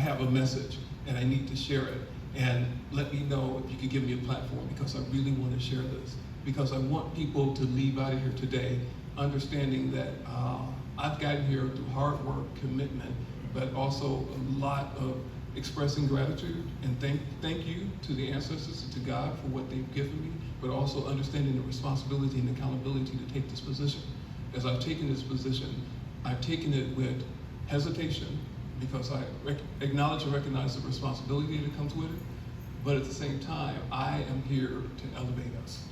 have a message and I need to share it. And let me know if you could give me a platform, because I really want to share this. Because I want people to leave out of here today understanding that I've gotten here through hard work, commitment, but also a lot of expressing gratitude and thank you to the ancestors and to God for what they've given me, but also understanding the responsibility and accountability to take this position. As I've taken this position, I've taken it with hesitation, because I acknowledge and recognize the responsibility that comes with it, but at the same time, I am here to elevate us.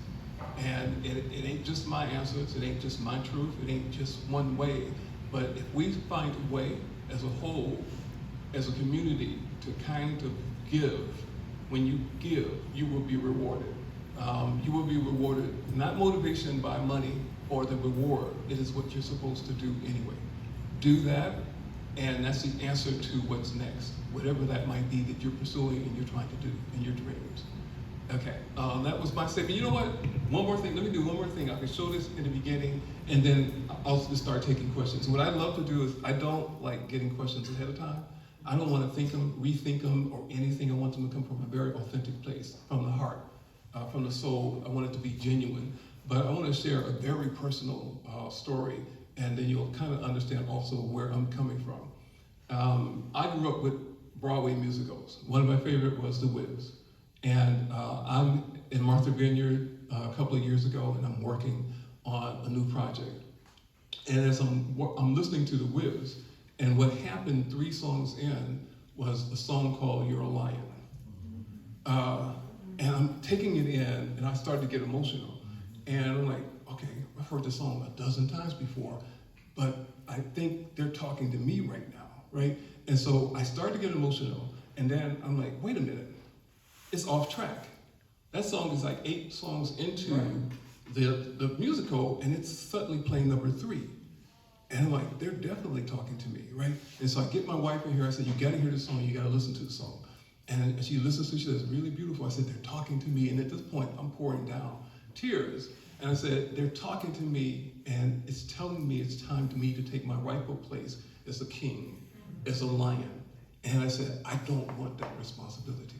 And it ain't just my answers, it ain't just my truth, it ain't just one way, but if we find a way as a whole, as a community, to kind of give, when you give, you will be rewarded. You will be rewarded, not motivation by money or the reward, it is what you're supposed to do anyway. Do that, and that's the answer to what's next, whatever that might be that you're pursuing and you're trying to do in your dreams. Okay, that was my statement. You know what? One more thing. Let me do one more thing. I can show this in the beginning, and then I'll just start taking questions. What I love to do is I don't like getting questions ahead of time. I don't want to think them, rethink them, or anything. I want them to come from a very authentic place, from the heart, from the soul. I want it to be genuine. But I want to share a very personal story, and then you'll kind of understand also where I'm coming from. I grew up with Broadway musicals. One of my favorite was The Wiz. And I'm in Martha Vineyard a couple of years ago, and I'm working on a new project. And as I'm listening to The Wiz, and what happened 3 songs in was a song called You're a Lion. And I'm taking it in, and I started to get emotional. And I'm like, okay, I've heard this song a dozen times before, but I think they're talking to me right now, right? And so I started to get emotional, and then I'm like, wait a minute. It's off track. That song is like 8 songs into the musical, and it's suddenly playing number 3. And I'm like, they're definitely talking to me, right? And so I get my wife in here, I said, you gotta hear the song, you gotta listen to the song. And she listens to it, she says, it's really beautiful. I said, they're talking to me, and at this point, I'm pouring down tears. And I said, they're talking to me, and it's telling me it's time for me to take my rightful place as a king, as a lion. And I said, I don't want that responsibility.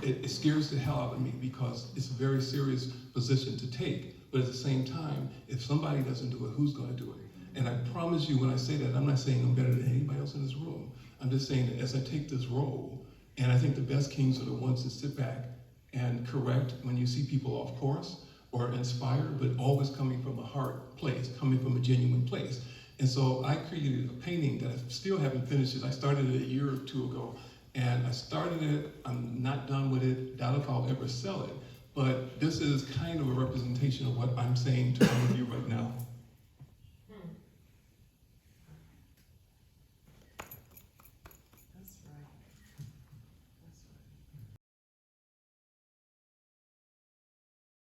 It scares the hell out of me, because it's a very serious position to take. But at the same time, if somebody doesn't do it, who's going to do it? And I promise you, when I say that, I'm not saying I'm better than anybody else in this room. I'm just saying that as I take this role, and I think the best kings are the ones that sit back and correct when you see people off course or inspired, but always coming from a heart place, coming from a genuine place. And so I created a painting that I still haven't finished. I started it a year or 2 ago. And I started it, I'm not done with it, doubt if I'll ever sell it. But this is kind of a representation of what I'm saying to all of you right now.